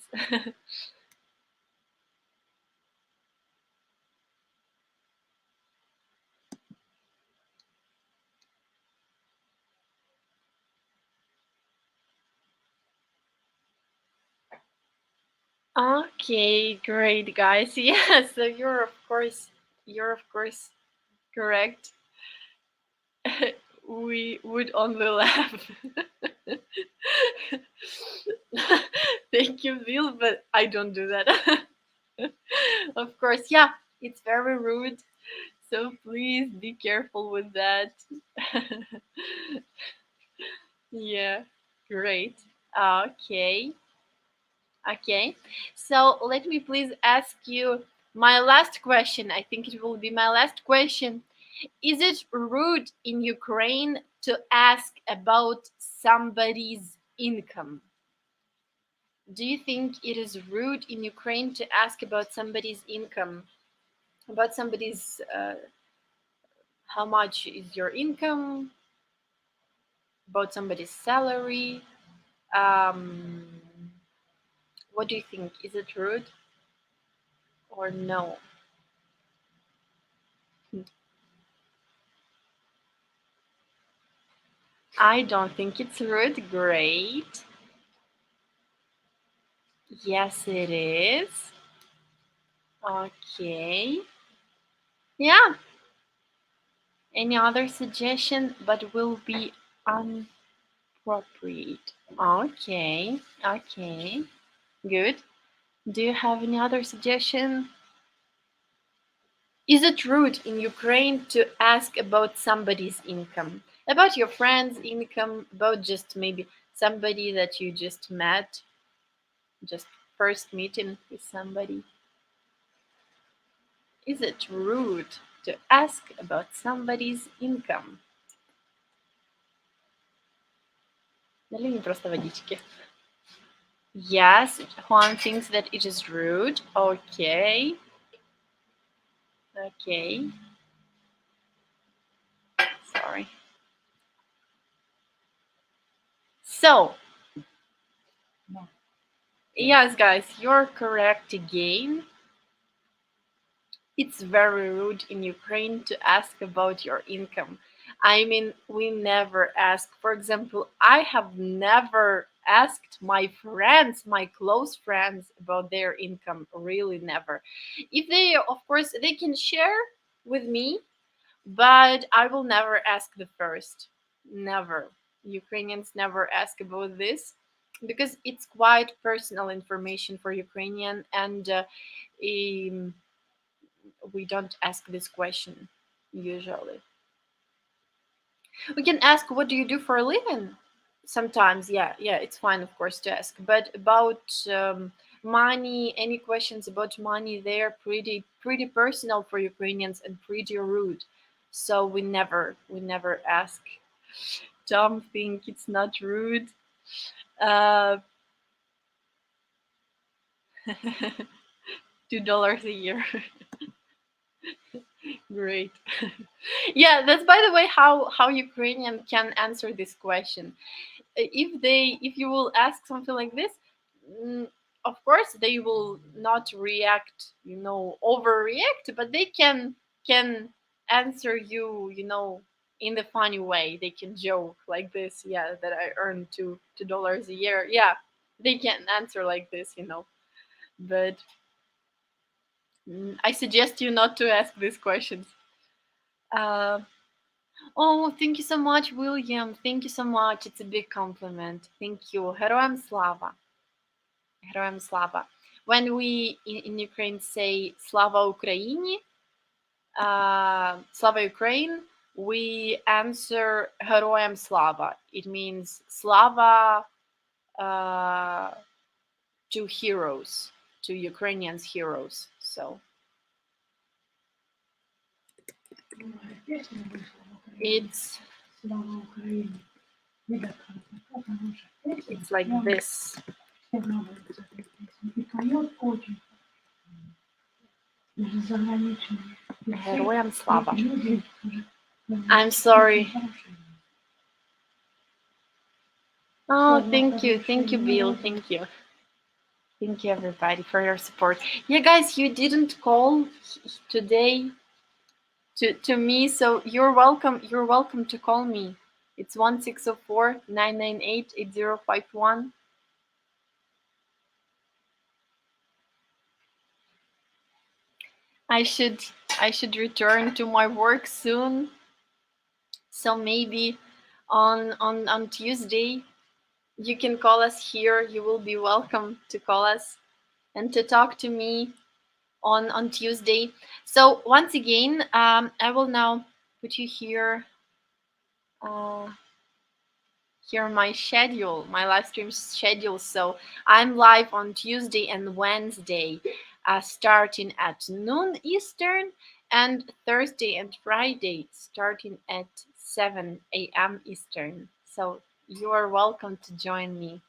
S1: Okay, great, guys. Yeah, so you're of course correct. We would only laugh. Thank you, Bill, but I don't do that. Of course, yeah, it's very rude. So please be careful with that. Yeah, great. Okay, okay. So let me please ask you my last question. I think it will be my last question. Is it rude in Ukraine to ask about somebody's income? Do you think it is rude in Ukraine to ask about somebody's income? About somebody's, how much is your income? About somebody's salary? Um, what do you think? Is it rude or no? I don't think it's rude. Great. Yes, it is. Okay. Yeah. Any other suggestion, but will be inappropriate. Okay. Okay. Good. Do you have any other suggestion? Is it rude in Ukraine to ask about somebody's income? About your friend's income, about just maybe somebody that you just met, just first meeting with somebody? Is it rude to ask about somebody's income? Налей мне просто водички. Yes, Juan thinks that it is rude. Okay. Okay. Sorry. So, yes, guys, you're correct again. It's very rude in Ukraine to ask about your income. I mean, we never ask. For example, I have never asked my friends, my close friends, about their income. Really, never. If they, of course, they can share with me, but I will never ask the first. Never. Ukrainians never ask about this because it's quite personal information for Ukrainian, and um, we don't ask this question usually. We can ask, what do you do for a living? Sometimes, yeah, it's fine, of course, to ask. But about money, any questions about money, they're pretty personal for Ukrainians and pretty rude. So we never ask. Tom think it's not rude. Uh, $2 a year. Great. Yeah, that's by the way how Ukrainian can answer this question. If you will ask something like this, mm, of course they will not react, overreact, but they can answer you, in the funny way. They can joke like this, yeah, that I earn $2 a year. Yeah, they can answer like this. But I suggest you not to ask these questions. uh, oh, thank you so much, William. Thank you so much. It's a big compliment. Thank you. Героям слава. Героям слава. When we in Ukraine say Slava Ukraini, Slava Ukraine, we answer Героям слава. It means Slava to heroes, to Ukrainians heroes. So it's like this. Героям слава. I'm sorry. Oh, thank you, Bill. Thank you everybody for your support. Yeah, guys, you didn't call today to me, so you're welcome. You're welcome to call me. It's 1604-998-8051. I should return to my work soon. So maybe on Tuesday you can call us here. You will be welcome to call us and to talk to me on Tuesday. So once again, I will now put you here. Here my schedule, my live stream schedule. So I'm live on Tuesday and Wednesday, starting at noon Eastern, and Thursday and Friday starting at 7 a.m. Eastern. So you are welcome to join me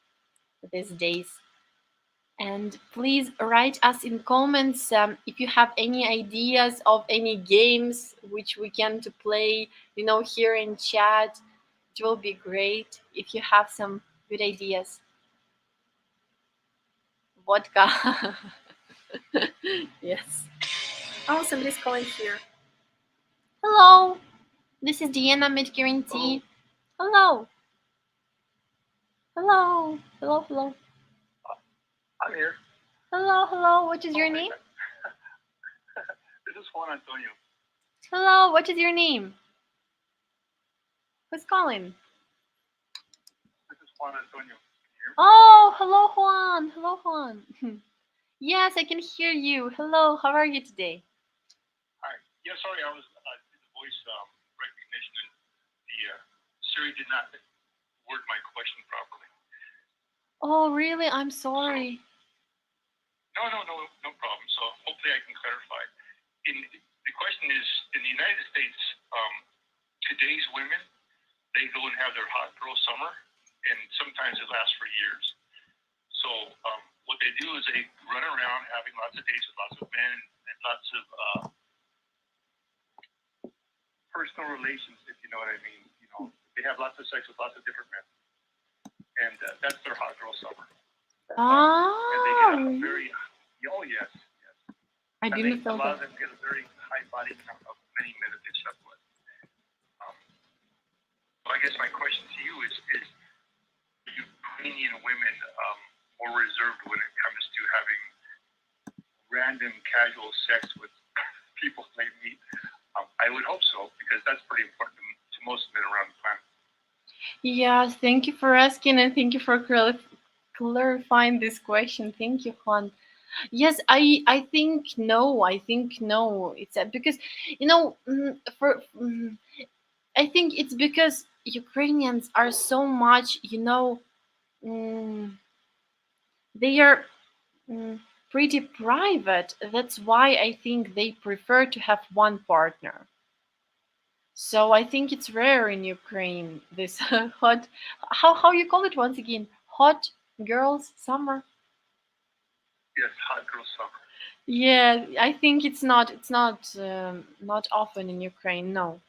S1: these days. And please write us in comments if you have any ideas of any games which we can to play, here in chat. It will be great if you have some good ideas. Vodka. Yes. Oh, somebody's calling here. Hello. This is Diana Mid-Guarantee. Hello. Hello. Hello.
S2: I'm here.
S1: Hello. What is your name?
S2: This is Juan Antonio.
S1: Hello. What is your name? Who's calling?
S2: This is Juan Antonio.
S1: Oh, hello, Juan. Yes, I can hear you. Hello. How are you today?
S2: Hi. Yeah, sorry, I was did the voice recognition, and the Siri did not word my question properly.
S1: Oh, really? I'm sorry.
S2: So, no problem. So hopefully I can clarify. The question is, in the United States, today's women, they go and have their hot girl summer, and sometimes it lasts for years. So what they do is they run around having lots of dates with lots of men and lots of personal relations, if you know what I mean. They have lots of sex with lots of different men, and that's their hot girl summer. And they get a very yes.
S1: I didn't know
S2: that. A lot of them get a very high body count of many men that they slept with. So I guess my question to you is Ukrainian women more reserved when it comes to having random casual sex with people they meet. I would hope so, because that's pretty important to most men around the planet.
S1: Yes, thank you for asking and thank you for clarifying this question. Thank you, Juan. Yes, I think no. I think no. It's because I think it's because Ukrainians are so much, mm, they are mm, pretty private. That's why I think they prefer to have one partner. So I think it's rare in Ukraine. This hot, how you call it once again? Hot girls summer.
S2: Yes, hot girl summer.
S1: Yeah, I think it's not often in Ukraine. No,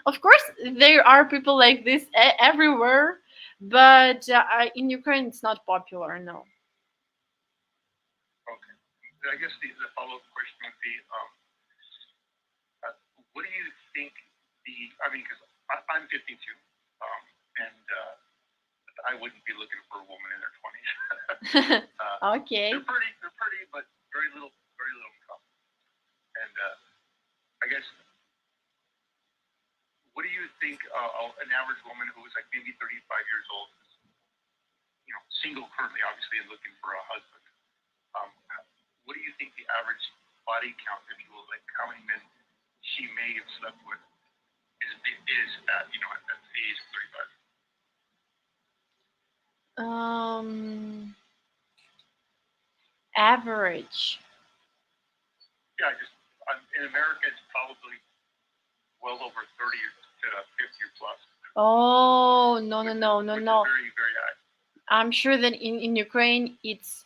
S1: of course there are people like this everywhere, but in Ukraine it's not popular. No.
S2: Okay. I guess the follow up question would be, what do you think I mean, because I'm 52, and I wouldn't be looking for a woman in their 20s.
S1: Okay.
S2: They're pretty, but very little income. And I guess, what do you think an average woman who is like maybe 35 years old, single currently, obviously, and looking for a husband? Um, what do you think the average body count, if you will, like how many men she may have slept with, is at at the age of 35?
S1: Average.
S2: Yeah, in America, it's probably well over 30 to 50 or plus.
S1: Oh, no, no, no, no,
S2: which
S1: no.
S2: Is very, very high.
S1: I'm sure that in Ukraine it's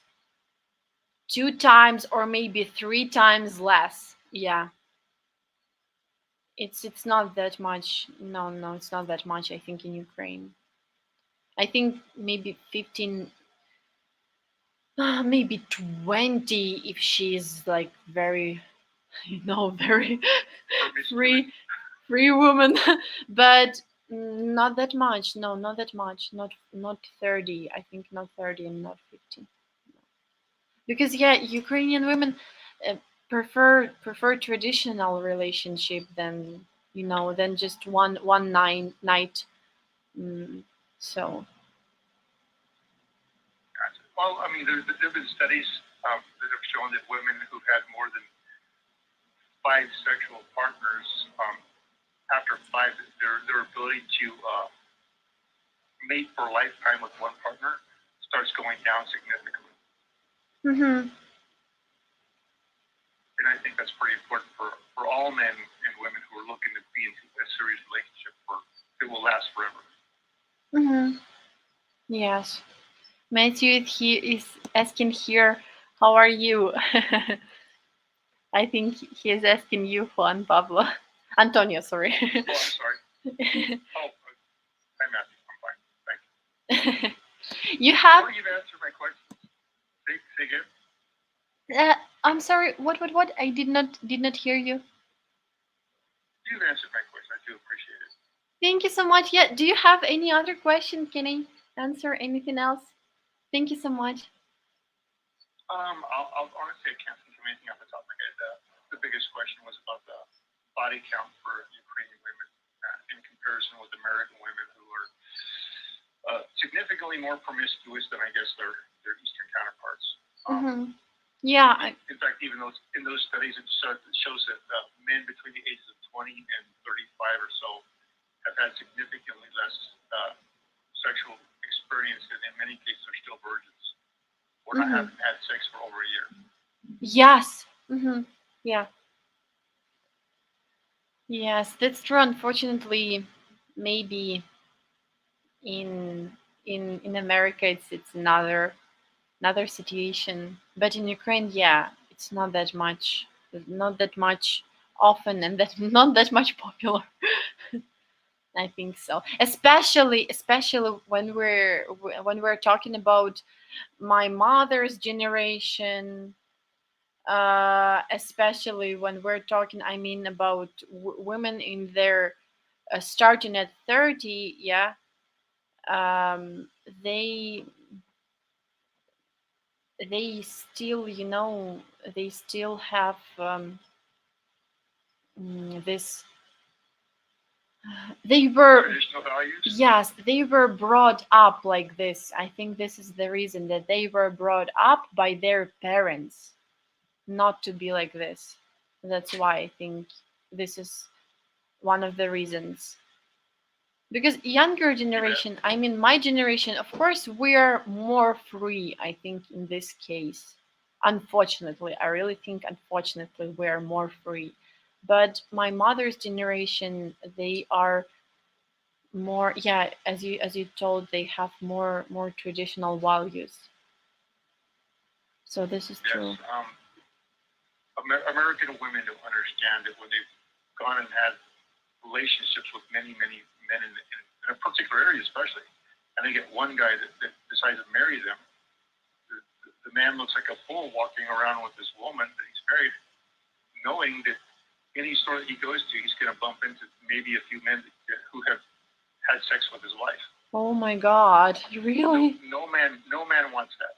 S1: 2 times or maybe 3 times less. Yeah. It's not that much. No, no, it's not that much, I think, in Ukraine. I think maybe 15, maybe 20 if she's like very, very free woman. But not that much. No, not that much. Not 30. I think not 30 and not 15. Because yeah, Ukrainian women uh, prefer traditional relationship than than just one night. Mm, so.
S2: Gotcha. Well, I mean, there've been studies that have shown that women who've had more than 5 sexual partners, after 5, their ability to mate for a lifetime with one partner starts going down significantly.
S1: Mhm.
S2: And I think that's pretty important for all men and women who are looking to be in a serious relationship that will last forever.
S1: Mhm. Yes. Matthew he is asking here, how are you? I think he is asking you, Juan Pablo. Antonio, sorry.
S2: Oh, I'm sorry. Oh, hi, Matthew. I'm fine. Thank you.
S1: You have.
S2: Well, you've answered my question. Say again.
S1: I'm sorry. What? I did not hear you.
S2: You've answered my question. I do appreciate it.
S1: Thank you so much. Yeah. Do you have any other question? Can I answer anything else? Thank you so much.
S2: I'll honestly, I can't think of anything off the top of my head. The biggest question was about the body count for Ukrainian women in comparison with American women, who are significantly more promiscuous than, I guess, their Eastern counterparts.
S1: Yeah.
S2: In fact, even in those studies, it shows that men between the ages of 20 and 35 or so have had significantly less sexual experience, and in many cases are still virgins, or not haven't had sex for over a year.
S1: Yes. Yeah. Yes, that's true. Unfortunately, maybe in America it's another situation, but in Ukraine, yeah, it's not that much often, and that not that much popular. I think so, especially when we're talking about my mother's generation, especially when we're talking, I mean, about women in their starting at 30. Yeah. um, they they still, they still have this. They were,
S2: Traditional values.
S1: yes, they were brought up like this. I think this is the reason that they were brought up by their parents not to be like this. That's why I think this is one of the reasons. Because younger generation, I mean my generation, of course we're more free, I think, in this case. Unfortunately, I really think unfortunately we're more free. But my mother's generation, they are more, yeah, as you told, they have more traditional values. So this is
S2: Yes.
S1: true.
S2: American women don't understand that when they've gone and had relationships with many, many men in a particular area, especially, and they get one guy that decides to marry them, the man looks like a fool walking around with this woman that he's married, knowing that any store that he goes to, he's going to bump into maybe a few men who have had sex with his wife.
S1: Oh my God, really?
S2: No man wants that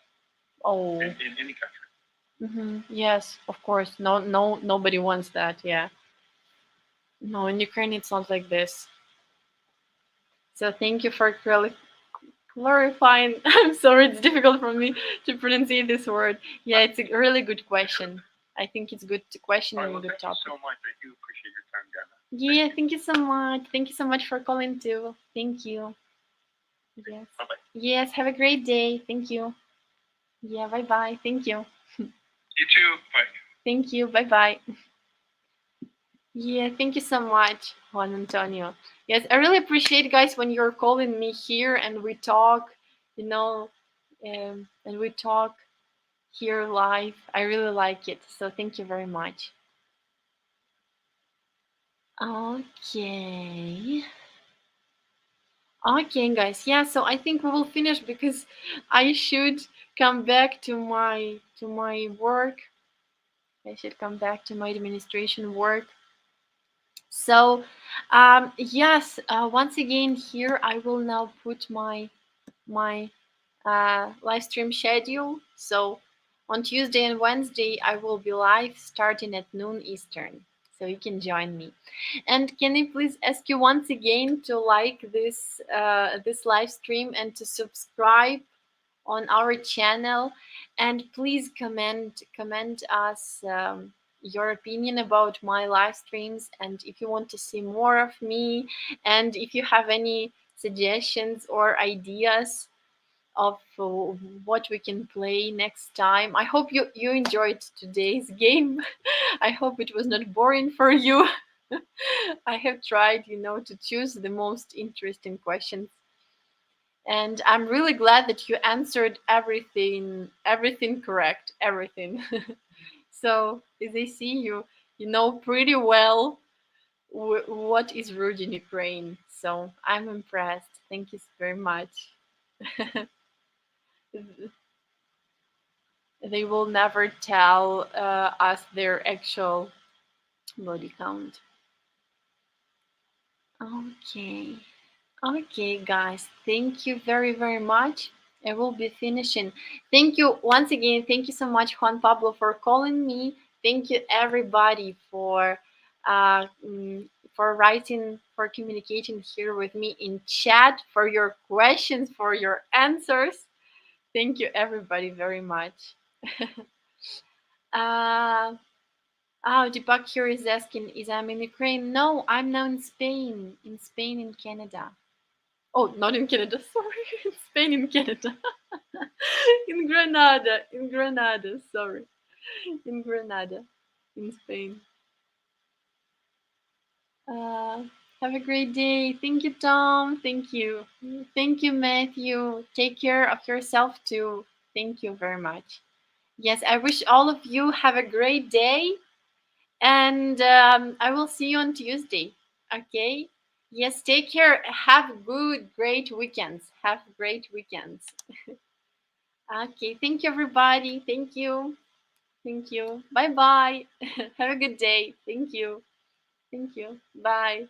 S1: Oh.
S2: in any country.
S1: Yes, of course. No, nobody wants that. Yeah. No, in Ukraine it's not like this. So thank you for clarifying. I'm sorry, it's difficult for me to pronounce this word. Yeah, it's a really good question. I think it's good question
S2: All right,
S1: and
S2: well,
S1: good
S2: thank you
S1: topic.
S2: so much. I do appreciate your time, Diana.
S1: Yeah, thank you so much. Thank you so much for calling too. Thank you. Yes.
S2: Bye bye.
S1: Yes, have a great day. Thank you. Yeah, bye bye. Thank you.
S2: You too. Bye.
S1: Thank you. Bye bye. Yeah, thank you so much, Juan Antonio. Yes, I really appreciate, guys, when you're calling me here and we talk, you know, and we talk here live. I really like it. So thank you very much. Okay. Okay, guys. Yeah, so I think we will finish because I should come back to my work. I should come back to my administration work. So, yes, once again, here I will now put my live stream schedule. So, on Tuesday and Wednesday, I will be live starting at noon Eastern. So you can join me. And can I please ask you once again to like this live stream and to subscribe on our channel, and please comment us your opinion about my live streams, and if you want to see more of me, and if you have any suggestions or ideas of what we can play next time. I hope you enjoyed today's game. I hope it was not boring for you. I have tried, to choose the most interesting questions, and I'm really glad that you answered everything correct, everything. So as I see, you know pretty well what is rude in Ukraine. So I'm impressed. Thank you very much. They will never tell us their actual body count. Okay. Okay, guys, thank you very, very much. I will be finishing. Thank you once again. Thank you so much, Juan Pablo, for calling me. Thank you, everybody, uh, mm, for writing, for communicating here with me in chat, for your questions, for your answers. Thank you, everybody, very much. uh, oh, Deepak here is asking, is I'm in Ukraine? No, I'm now in Spain, in Canada. Oh, not in Canada, sorry. In Spain, in Canada. In Granada, sorry. In Granada, in Spain. Uh, have a great day. Thank you, Tom. Thank you. Thank you, Matthew. Take care of yourself too. Thank you very much. Yes, I wish all of you have a great day, and I will see you on Tuesday. Okay? Yes, take care. Have good, great weekends. Have great weekends. Okay, thank you, everybody. Thank you. Thank you. Bye bye. Have a good day. Thank you. Thank you. Bye.